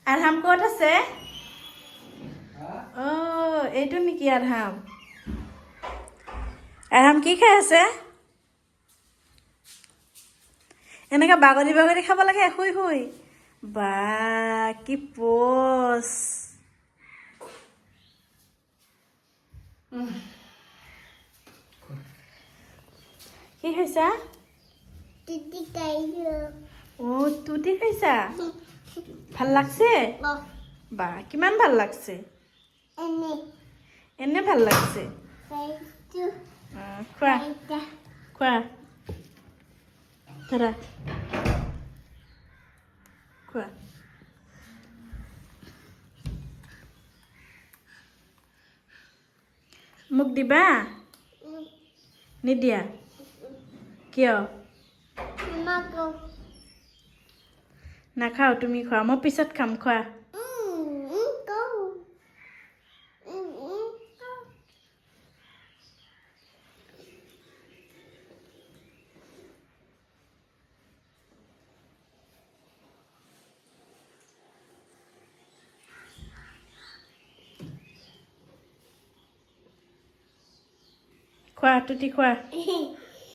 Adham ক'ত আছে? এইটো নেকি আধাম? আধাম কি খাই আছে? এনেকৈ বাগৰি বাগৰি খাব লাগে শুই শুই। বা কি পোচ। কি খাইছা? তুতি খাইছা? ভাল লাগছে? বা কিমান ভাল লাগছে? এনে ভাল লাগছে? খোৱা খোৱা ধৰা খোৱা। মোক দিবা? নিদিয়া কিয়? নাখাওঁ, তুমি খোৱা, মই পিছত খাম, খোৱা। খোৱা তুতি খোৱা।